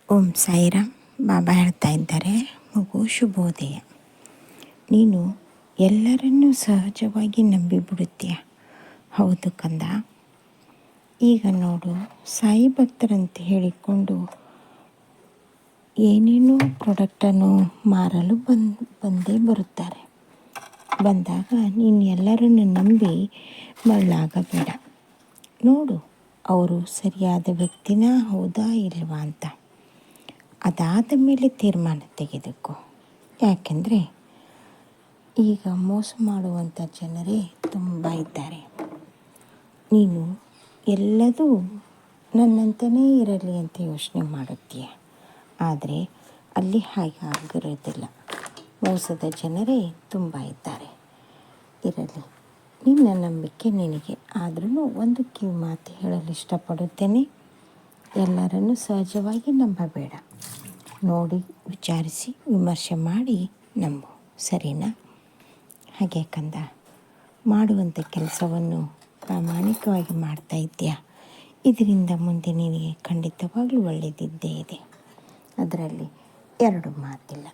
ಓಂ ಸಾಯಿರಾಮ್. ಬಾಬಾ ಹೇಳ್ತಾ ಇದ್ದಾರೆ, ಮಗು ಶುಭೋದಯ. ನೀನು ಎಲ್ಲರನ್ನೂ ಸಹಜವಾಗಿ ನಂಬಿಬಿಡುತ್ತೀಯ. ಹೌದು ಕಂದ. ಈಗ ನೋಡು, ಸಾಯಿ ಭಕ್ತರಂತ ಹೇಳಿಕೊಂಡು ಏನೇನೋ ಪ್ರಾಡಕ್ಟನ್ನು ಮಾರಲು ಬಂದೇ ಬರುತ್ತಾರೆ. ಬಂದಾಗ ನೀನು ಎಲ್ಲರನ್ನು ನಂಬಿ ಮರಳಾಗಬೇಡ. ನೋಡು, ಅವರು ಸರಿಯಾದ ವ್ಯಕ್ತಿನ ಹೌದಾ ಇಲ್ವಾ ಅಂತ. ಅದಾದ ಮೇಲೆ ತೀರ್ಮಾನ ತೆಗೆದುಕೋ. ಯಾಕೆಂದರೆ ಈಗ ಮೋಸ ಮಾಡುವಂಥ ಜನರೇ ತುಂಬ ಇದ್ದಾರೆ. ನೀನು ಎಲ್ಲದೂ ನನ್ನಂತೆಯೇ ಇರಲಿ ಅಂತ ಯೋಚನೆ ಮಾಡುತ್ತೀಯ. ಆದರೆ ಅಲ್ಲಿ ಹಾಗೆ ಆಗಿರೋದಿಲ್ಲ. ಮೋಸದ ಜನರೇ ತುಂಬ ಇದ್ದಾರೆ. ಇರಲಿ, ನಿನ್ನ ನಂಬಿಕೆ ನಿನಗೆ. ಆದ್ರೂ ಒಂದು ಕಿವಿ ಮಾತು ಹೇಳಲು ಇಷ್ಟಪಡುತ್ತೇನೆ. ಎಲ್ಲರನ್ನೂ ಸಹಜವಾಗಿ ನಂಬಬೇಡ. ನೋಡಿ, ವಿಚಾರಿಸಿ, ವಿಮರ್ಶೆ ಮಾಡಿ ನಂಬು. ಸರಿನಾ? ಹಾಗೆ ಕಂದ, ಮಾಡುವಂಥ ಕೆಲಸವನ್ನು ಪ್ರಾಮಾಣಿಕವಾಗಿ ಮಾಡ್ತಾ ಇದ್ದೀಯಾ. ಇದರಿಂದ ಮುಂದೆ ನಿನಗೆ ಖಂಡಿತವಾಗ್ಲೂ ಒಳ್ಳೆಯದಿದ್ದೇ ಇದೆ. ಅದರಲ್ಲಿ ಎರಡು ಮಾತಿಲ್ಲ.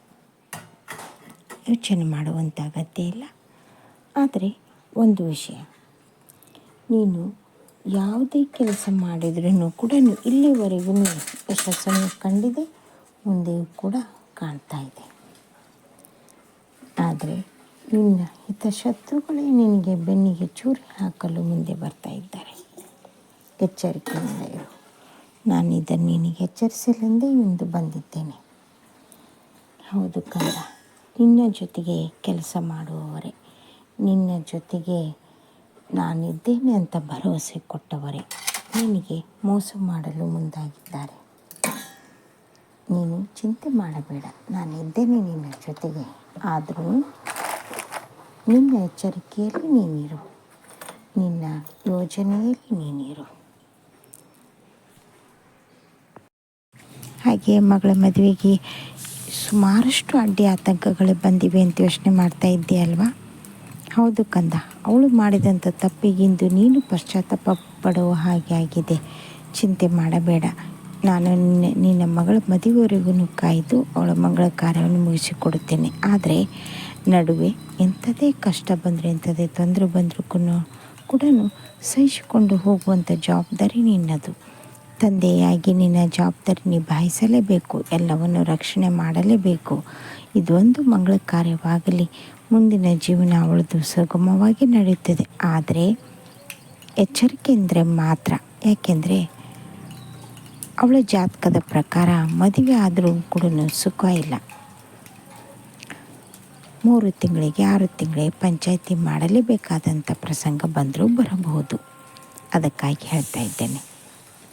ಯೋಚನೆ ಮಾಡುವಂಥ ಅಗತ್ಯ ಇಲ್ಲ. ಆದರೆ ಒಂದು ವಿಷಯ, ನೀನು ಯಾವುದೇ ಕೆಲಸ ಮಾಡಿದ್ರೂ ಕೂಡ ಇಲ್ಲಿವರೆಗೂ ಯಶಸ್ಸನ್ನು ಕಂಡಿದೆ, ಮುಂದೆಯೂ ಕೂಡ ಕಾಣ್ತಾ ಇದೆ. ಆದರೆ ನಿನ್ನ ಹಿತಶತ್ರುಗಳೇ ನಿನಗೆ ಬೆನ್ನಿಗೆ ಚೂರಿ ಹಾಕಲು ಮುಂದೆ ಬರ್ತಾ ಇದ್ದಾರೆ. ಎಚ್ಚರಿಕೆಯಿಂದ ಇರು. ನಾನು ಇದನ್ನು ನಿನಗೆ ಎಚ್ಚರಿಸಲೆಂದೇ ಇಂದು ಬಂದಿದ್ದೇನೆ. ಹೌದು ಕಂದ, ನಿನ್ನ ಜೊತೆಗೆ ಕೆಲಸ ಮಾಡುವವರೇ, ನಿನ್ನ ಜೊತೆಗೆ ನಾನಿದ್ದೇನೆ ಅಂತ ಭರವಸೆ ಕೊಟ್ಟವರೇ ನಿನಗೆ ಮೋಸ ಮಾಡಲು ಮುಂದಾಗಿದ್ದಾರೆ. ನೀನು ಚಿಂತೆ ಮಾಡಬೇಡ, ನಾನಿದ್ದೇನೆ ನಿನ್ನ ಜೊತೆಗೆ. ಆದರೂ ನಿನ್ನ ಎಚ್ಚರಿಕೆಯಲ್ಲಿ ನೀನಿರು, ನಿನ್ನ ಯೋಜನೆಯಲ್ಲಿ ನೀನಿರು. ಹಾಗೆ ಮಗಳ ಮದುವೆಗೆ ಸುಮಾರಷ್ಟು ಅಡ್ಡಿ ಆತಂಕಗಳು ಬಂದಿವೆ ಅಂತ ಯೋಚನೆ ಮಾಡ್ತಾ ಇದ್ದೀಯಲ್ವಾ? ಹೌದು ಕಂದ, ಅವಳು ಮಾಡಿದಂಥ ತಪ್ಪಿಗಿಂದು ನೀನು ಪಶ್ಚಾತ್ತಾಪ ಪಡುವ ಹಾಗೆ ಆಗಿದೆ. ಚಿಂತೆ ಮಾಡಬೇಡ. ನಾನು ನಿನ್ನ ಮಗಳ ಮದುವೆವರೆಗೂ ಕಾಯ್ದು ಅವಳ ಮಗಳ ಕಾರ್ಯವನ್ನು ಮುಗಿಸಿಕೊಡುತ್ತೇನೆ. ಆದರೆ ನಡುವೆ ಎಂಥದೇ ಕಷ್ಟ ಬಂದರೆ, ಎಂಥದೇ ತೊಂದರೆ ಬಂದರೂ ಕೂಡ ಸಹಿಸಿಕೊಂಡು ಹೋಗುವಂಥ ಜವಾಬ್ದಾರಿ ನಿನ್ನದು. ತಂದೆಯಾಗಿ ನಿನ್ನ ಜವಾಬ್ದಾರಿ ನಿಭಾಯಿಸಲೇಬೇಕು. ಎಲ್ಲವನ್ನು ರಕ್ಷಣೆ ಮಾಡಲೇಬೇಕು. ಇದೊಂದು ಮಂಗಳ ಕಾರ್ಯವಾಗಲಿ, ಮುಂದಿನ ಜೀವನ ಅವಳದು ಸುಗಮವಾಗಿ ನಡೆಯುತ್ತದೆ. ಆದರೆ ಎಚ್ಚರಿಕೆ ಅಂದರೆ ಮಾತ್ರ. ಯಾಕೆಂದರೆ ಅವಳ ಜಾತಕದ ಪ್ರಕಾರ ಮದುವೆ ಆದರೂ ಕೂಡ ಸುಖ ಇಲ್ಲ. 3 ತಿಂಗಳಿಗೆ 6 ತಿಂಗಳಿಗೆ ಪಂಚಾಯಿತಿ ಮಾಡಲೇಬೇಕಾದಂಥ ಪ್ರಸಂಗ ಬಂದರೂ ಬರಬಹುದು. ಅದಕ್ಕಾಗಿ ಹೇಳ್ತಾ ಇದ್ದೇನೆ,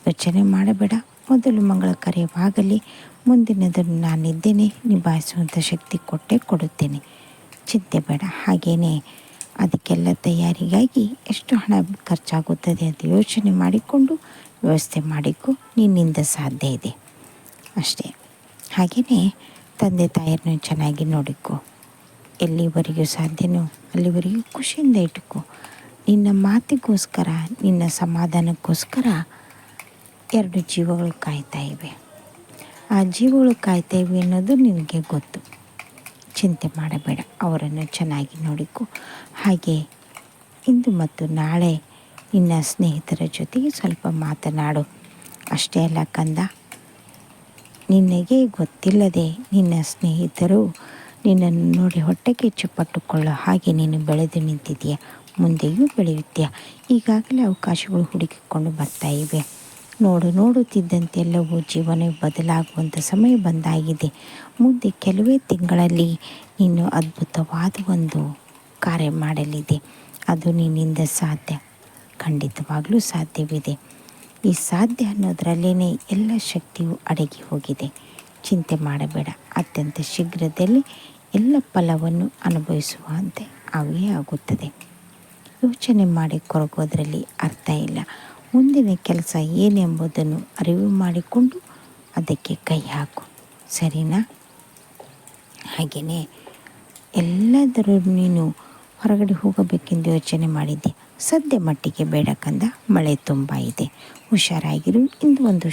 ಯೋಚನೆ ಮಾಡಬೇಡ. ಮೊದಲು ಮಂಗಳ ಕಾರ್ಯವಾಗಲಿ, ಮುಂದಿನದನ್ನು ನಾನಿದ್ದೇನೆ, ನಿಭಾಯಿಸುವಂಥ ಶಕ್ತಿ ಕೊಡುತ್ತೇನೆ. ಚಿಂತೆ ಬೇಡ. ಹಾಗೆಯೇ ಅದಕ್ಕೆಲ್ಲ ತಯಾರಿಗಾಗಿ ಎಷ್ಟು ಹಣ ಖರ್ಚಾಗುತ್ತದೆ ಅಂತ ಯೋಚನೆ ಮಾಡಿಕೊಂಡು ವ್ಯವಸ್ಥೆ ಮಾಡಿಕೊ. ನಿನ್ನಿಂದ ಸಾಧ್ಯ ಇದೆ ಅಷ್ಟೇ. ಹಾಗೆಯೇ ತಂದೆ ತಾಯಿಯರನ್ನು ಚೆನ್ನಾಗಿ ನೋಡಿಕೊ. ಎಲ್ಲಿವರೆಗೂ ಸಾಧ್ಯನೋ ಅಲ್ಲಿವರೆಗೂ ಖುಷಿಯಿಂದ ಇಟ್ಟುಕೊ. ನಿನ್ನ ಮಾತಿಗೋಸ್ಕರ, ನಿನ್ನ ಸಮಾಧಾನಕ್ಕೋಸ್ಕರ 2 ಜೀವಗಳು ಕಾಯ್ತಾ ಇವೆ. ಆ ಜೀವಗಳು ಕಾಯ್ತಾ ಇವೆ ಅನ್ನೋದು ನಿನಗೆ ಗೊತ್ತು. ಚಿಂತೆ ಮಾಡಬೇಡ. ಅವರನ್ನು ಚೆನ್ನಾಗಿ ನೋಡಿಕೊ. ಹಾಗೆ ಇಂದು ಮತ್ತು ನಾಳೆ ನಿನ್ನ ಸ್ನೇಹಿತರ ಜೊತೆಗೆ ಸ್ವಲ್ಪ ಮಾತನಾಡು. ಅಷ್ಟೇ ಅಲ್ಲ ಕಂದ, ನಿನಗೆ ಗೊತ್ತಿಲ್ಲದೆ ನಿನ್ನ ಸ್ನೇಹಿತರು ನಿನ್ನನ್ನು ನೋಡಿ ಹೊಟ್ಟೆ ಕಿಚ್ಚುಪಟ್ಟುಕೊಳ್ಳೋ ಹಾಗೆ ನೀನು ಬೆಳೆದು ನಿಂತಿದ್ದೀಯ. ಮುಂದೆಯೂ ಬೆಳೆಯುತ್ತೀಯ. ಈಗಾಗಲೇ ಅವಕಾಶಗಳು ಹುಡುಕಿಕೊಂಡು ಬರ್ತಾ ಇವೆ. ನೋಡುತ್ತಿದ್ದಂತೆ ಎಲ್ಲವೂ ಜೀವನ ಬದಲಾಗುವಂಥ ಸಮಯ ಬಂದಾಗಿದೆ. ಮುಂದೆ ಕೆಲವೇ ತಿಂಗಳಲ್ಲಿ ನೀನು ಅದ್ಭುತವಾದ ಒಂದು ಕಾರ್ಯ ಮಾಡಲಿದೆ. ಅದು ನಿನ್ನಿಂದ ಸಾಧ್ಯ, ಖಂಡಿತವಾಗಲೂ ಸಾಧ್ಯವಿದೆ. ಈ ಸಾಧ್ಯ ಅನ್ನೋದರಲ್ಲೇ ಎಲ್ಲ ಶಕ್ತಿಯು ಅಡಗಿ ಹೋಗಿದೆ. ಚಿಂತೆ ಮಾಡಬೇಡ. ಅತ್ಯಂತ ಶೀಘ್ರದಲ್ಲಿ ಎಲ್ಲ ಫಲವನ್ನು ಅನುಭವಿಸುವಂತೆ ಅವೇ ಆಗುತ್ತದೆ. ಯೋಚನೆ ಮಾಡಿ ಕೊರಗೋದ್ರಲ್ಲಿ ಅರ್ಥ ಇಲ್ಲ. ಮುಂದಿನ ಕೆಲಸ ಏನೆಂಬುದನ್ನು ಅರಿವು ಮಾಡಿಕೊಂಡು ಅದಕ್ಕೆ ಕೈ ಹಾಕು. ಸರಿನಾ? ಹಾಗೆಯೇ ಎಲ್ಲದರೂ ನೀನು ಹೊರಗಡೆ ಹೋಗಬೇಕೆಂದು ಯೋಚನೆ ಮಾಡಿದ್ದೆ. ಸದ್ಯ ಮಟ್ಟಿಗೆ ಬೇಡ ಕಂದ, ಮಳೆ ತುಂಬ ಇದೆ. ಹುಷಾರಾಗಿರು. ಇಂದು ಒಂದು